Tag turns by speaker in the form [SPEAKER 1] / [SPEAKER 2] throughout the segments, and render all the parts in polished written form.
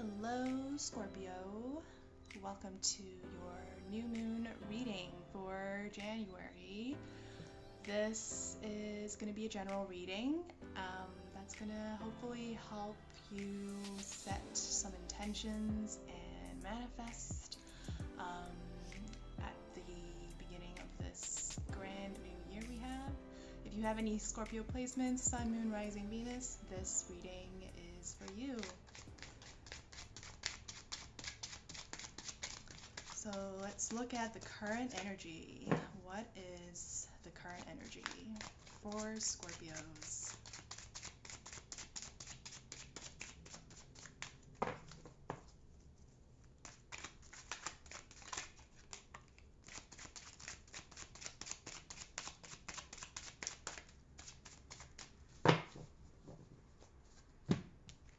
[SPEAKER 1] Hello, Scorpio. Welcome to your new moon reading for January. This is going to be a general reading that's going to hopefully help you set some intentions and manifest at the beginning of this grand new year we have. If you have any Scorpio placements, Sun, Moon, Rising, Venus, this reading is for you. So let's look at the current energy. What is the current energy for Scorpios?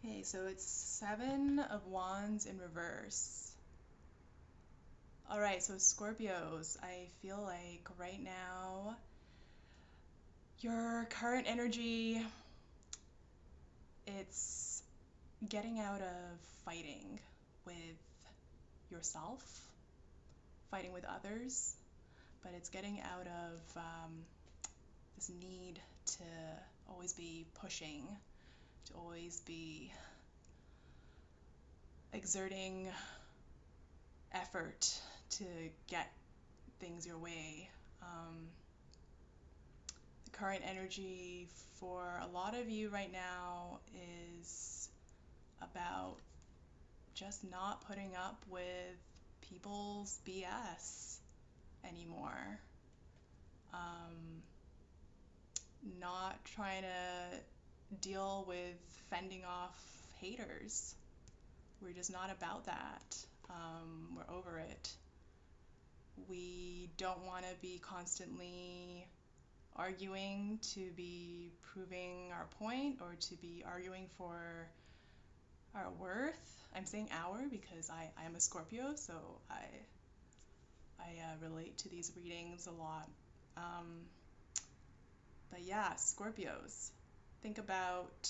[SPEAKER 1] Okay, so it's Seven of Wands in reverse. Alright, so Scorpios, I feel like right now your current energy, it's getting out of fighting with yourself, fighting with others, but it's getting out of this need to always be pushing, to always be exerting effort to get things your way. The current energy for a lot of you right now is about just not putting up with people's BS anymore. Not trying to deal with fending off haters. We're just not about that. We're over it. We don't want to be constantly arguing to be proving our point or to be arguing for our worth. I'm saying our because I am a Scorpio, so I relate to these readings a lot. But yeah, Scorpios, think about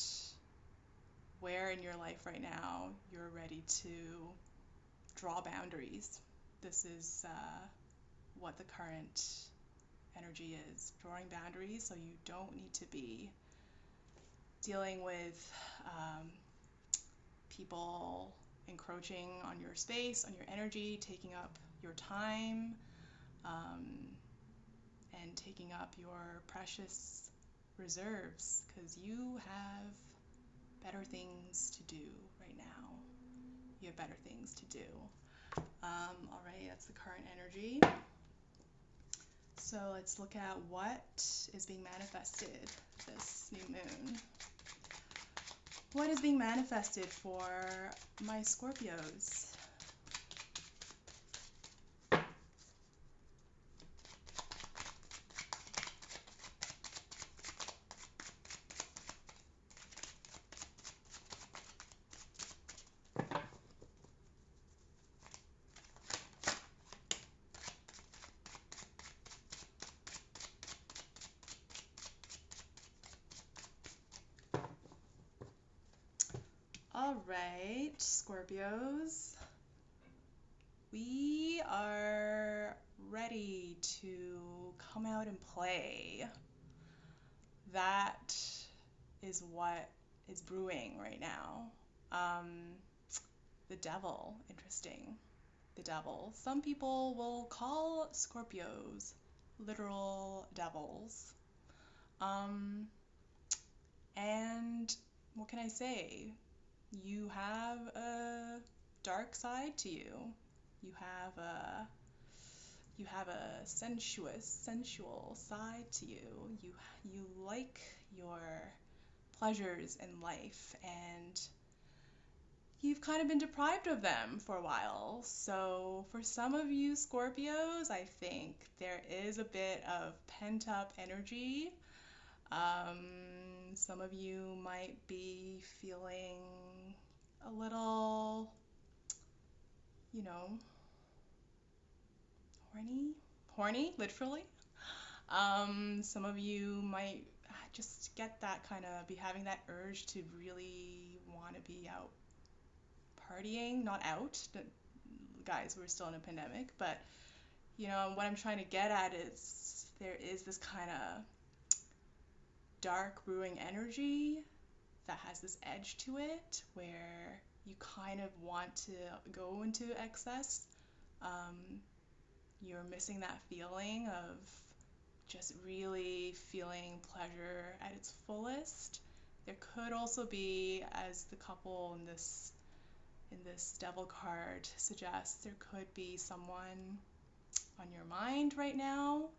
[SPEAKER 1] where in your life right now you're ready to draw boundaries. This is what the current energy is, drawing boundaries so you don't need to be dealing with people encroaching on your space, on your energy, taking up your time, and taking up your precious reserves, because you have better things to do right now. You have better things to do. All right, that's the current energy. So let's look at what is being manifested this new moon. What is being manifested for my Scorpios? All right, Scorpios, we are ready to come out and play. That is what is brewing right now. The devil, interesting. The devil. Some people will call Scorpios literal devils. And what can I say? You have a dark side to you. You have a sensual side to you. You like your pleasures in life, and you've kind of been deprived of them for a while. So for some of you Scorpios, I think there is a bit of pent-up energy. Some of you might be feeling a little, horny, literally. Some of you might just get that kind of, be having that urge to really want to be out partying, not out. Guys, we're still in a pandemic, but what I'm trying to get at is there is this kind of dark brewing energy that has this edge to it where you kind of want to go into excess. Um, you're missing that feeling of just really feeling pleasure at its fullest. There could also be, as the couple in this devil card suggests, there could be someone on your mind right now.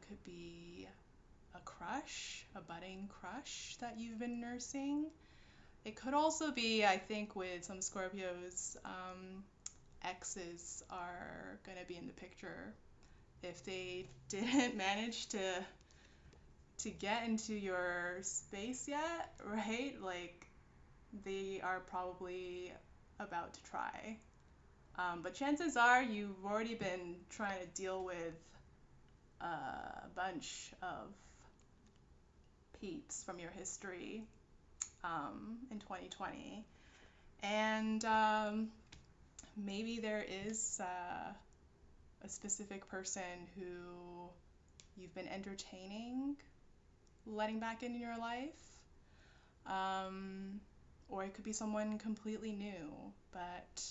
[SPEAKER 1] Could be a crush, a budding crush that you've been nursing. It could also be, I think, with some Scorpios, exes are going to be in the picture. If they didn't manage to get into your space yet, right? Like they are probably about to try. But chances are you've already been trying to deal with a bunch of peeps from your history in 2020. And maybe there is a specific person who you've been entertaining letting back in your life. Or it could be someone completely new. But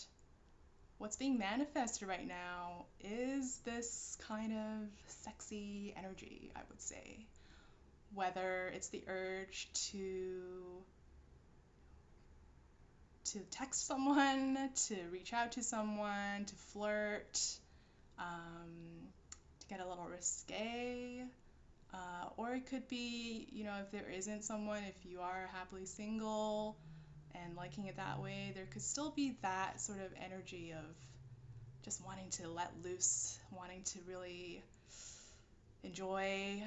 [SPEAKER 1] what's being manifested right now is this kind of sexy energy, I would say. Whether it's the urge to text someone, to reach out to someone, to flirt, to get a little risque. Or it could be, if there isn't someone, if you are happily single and liking it that way, there could still be that sort of energy of just wanting to let loose, wanting to really enjoy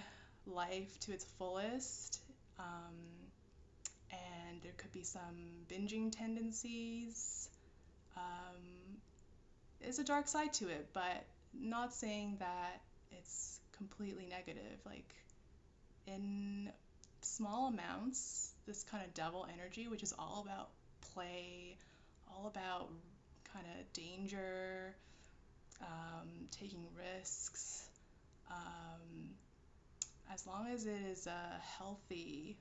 [SPEAKER 1] life to its fullest. And there could be some binging tendencies. There's a dark side to it, but not saying that it's completely negative. Like in small amounts, this kind of devil energy, which is all about play, all about kind of danger, taking risks, as long as it is a healthy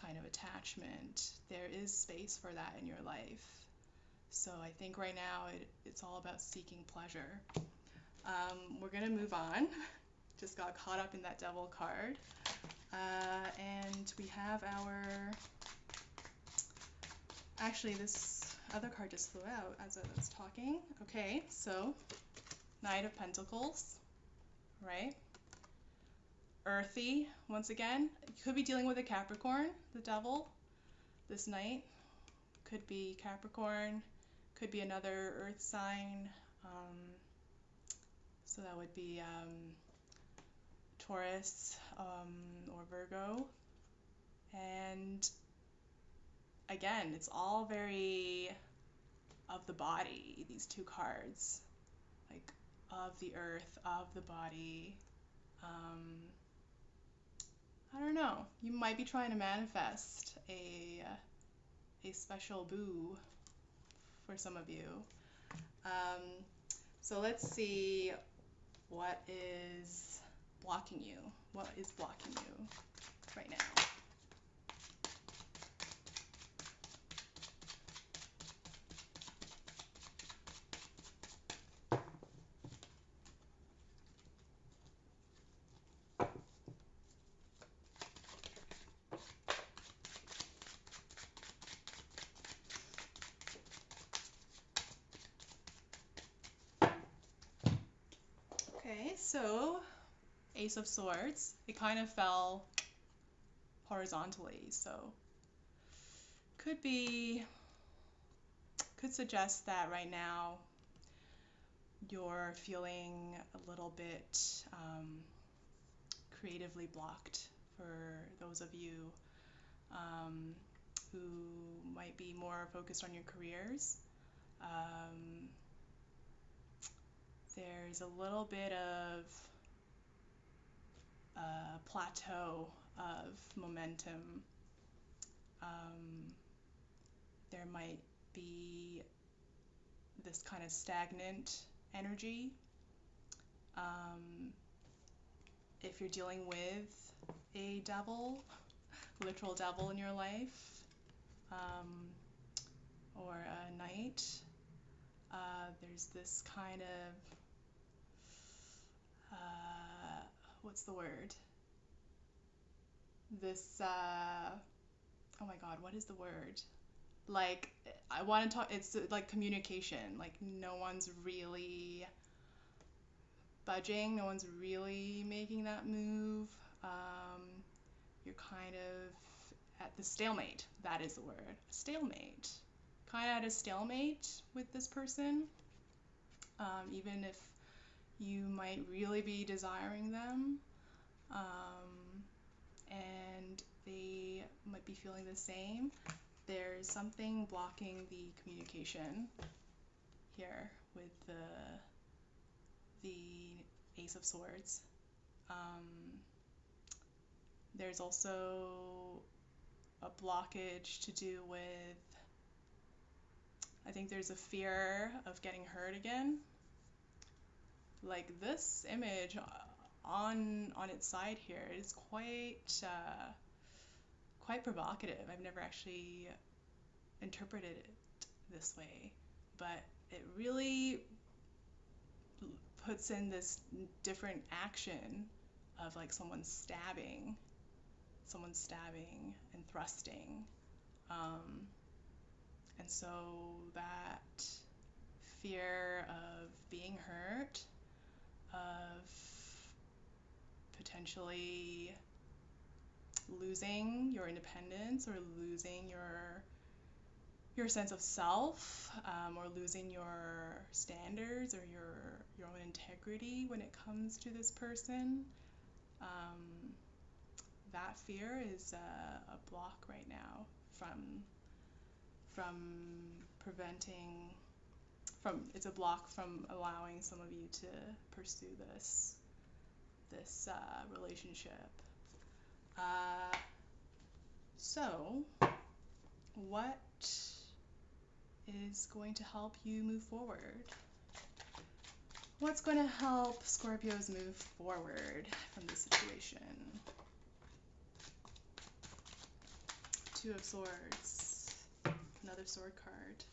[SPEAKER 1] kind of attachment, there is space for that in your life. So I think right now it's all about seeking pleasure. We're going to move on. Just got caught up in that devil card. And we have actually this other card just flew out as I was talking. Okay, so Knight of Pentacles, right? Earthy, once again. You could be dealing with a Capricorn, the devil. This night could be Capricorn, could be another earth sign. So that would be Taurus or Virgo. And again, it's all very of the body, these two cards. Like of the earth, of the body. I don't know. You might be trying to manifest a special boo for some of you. So let's see what is blocking you. What is blocking you right now? Okay, so Ace of Swords. It kind of fell horizontally, so could suggest that right now you're feeling a little bit creatively blocked for those of you who might be more focused on your careers. There's a little bit of a plateau of momentum. There might be this kind of stagnant energy. Um, if you're dealing with a devil, literal devil in your life, um, or a knight, there's this kind of, what's the word? This, oh my God, what is the word? Like, I want to talk, it's like communication. Like, no one's really budging, no one's really making that move. Um, you're kind of at the stalemate. That is the word. Stalemate. Kind of at a stalemate with this person. Even if you might really be desiring them, and they might be feeling the same. There's something blocking the communication here with the Ace of Swords. There's also a blockage to do with, I think there's a fear of getting hurt again. Like this image on its side here is quite provocative. I've never actually interpreted it this way, but it really puts in this different action of like someone stabbing and thrusting. And so that fear of being hurt, of potentially losing your independence or losing your sense of self, or losing your standards or your own integrity when it comes to this person. That fear is a block right now from preventing from it's a block from allowing some of you to pursue this relationship. So what is going to help you move forward? What's going to help Scorpios move forward from this situation? Two of Swords, another sword card.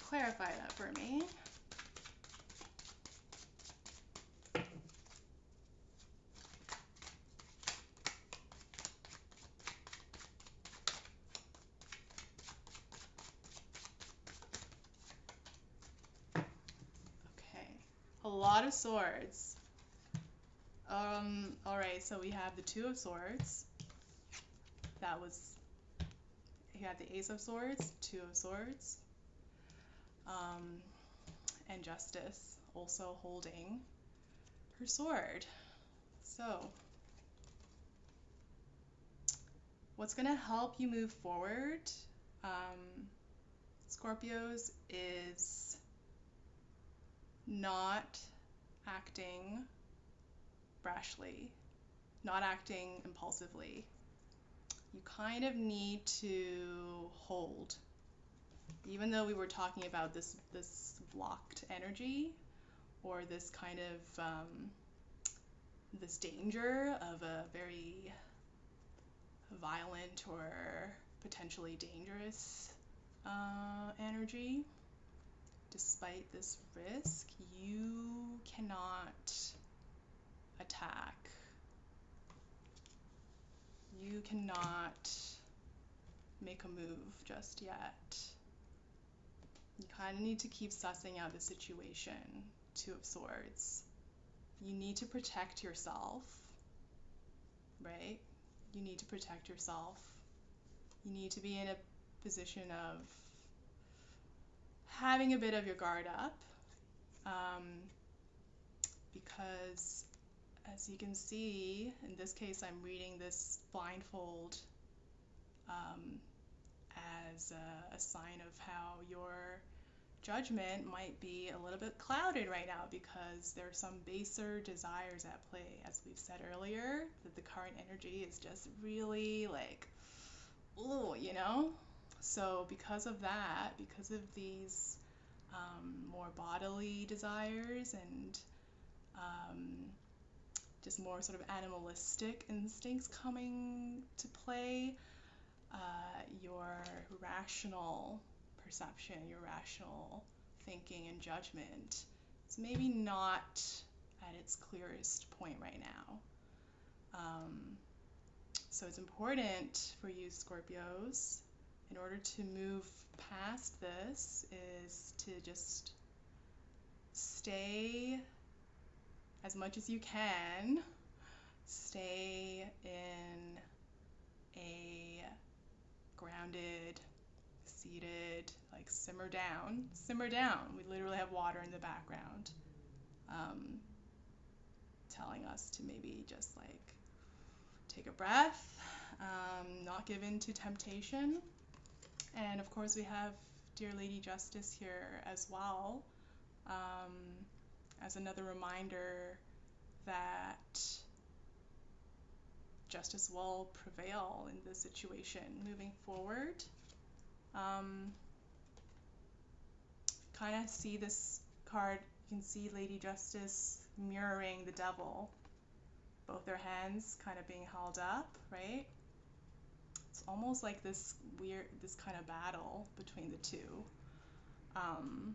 [SPEAKER 1] Clarify that for me. Okay, a lot of swords. All right, so we have the Two of Swords. You had the Ace of Swords, Two of Swords, and Justice also holding her sword. So, what's going to help you move forward, Scorpios, is not acting brashly, not acting impulsively. You kind of need to hold. Even though we were talking about this blocked energy, or this kind of this danger of a very violent or potentially dangerous energy, despite this risk, you cannot attack. You cannot make a move just yet. You kind of need to keep sussing out the situation. Two of Swords. You need to protect yourself, right? You need to protect yourself. You need to be in a position of having a bit of your guard up, because as you can see, in this case, I'm reading this blindfold as a sign of how your judgment might be a little bit clouded right now, because there's some baser desires at play. As we've said earlier, that the current energy is just really like ooh, you know? So because of that, because of these more bodily desires and um, just more sort of animalistic instincts coming to play, your rational perception, your rational thinking and judgment is maybe not at its clearest point right now. Um, so it's important for you Scorpios, in order to move past this, is to just stay as much as you can, stay in a grounded, seated, like simmer down, simmer down. We literally have water in the background, um, telling us to maybe just like take a breath, not give in to temptation. And of course, we have Dear Lady Justice here as well, um, as another reminder that justice will prevail in this situation moving forward. Um, kind of see this card, you can see Lady Justice mirroring the devil, both their hands kind of being held up, right? It's almost like this weird, this kind of battle between the two. Um,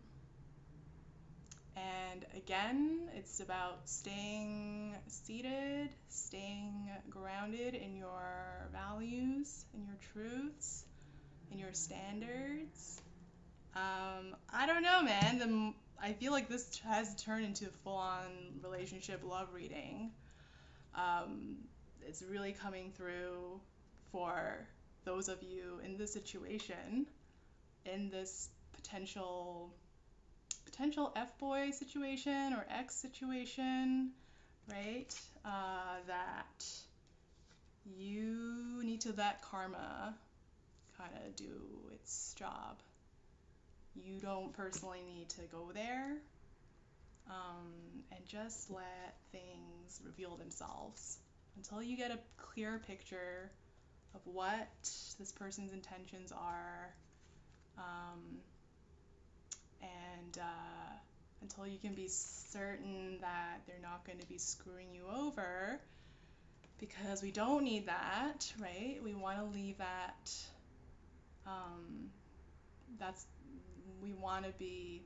[SPEAKER 1] and again, it's about staying seated, staying grounded in your values, in your truths, in your standards. I don't know, man. I feel like this has turned into a full-on relationship love reading. Um, it's really coming through for those of you in this situation, in this potential F-boy situation or X situation, right? That you need to let karma kind of do its job. You don't personally need to go there, and just let things reveal themselves until you get a clear picture of what this person's intentions are, um, and until you can be certain that they're not going to be screwing you over, because we don't need that, right? We want to leave that. Um, that's we want to be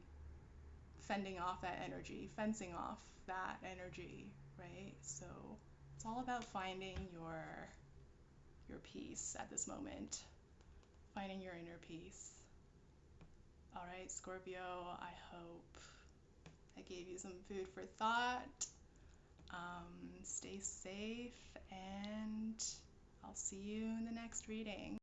[SPEAKER 1] fending off that energy, fencing off that energy, right? So it's all about finding your peace at this moment, finding your inner peace. All right, Scorpio, I hope I gave you some food for thought. Stay safe, and I'll see you in the next reading.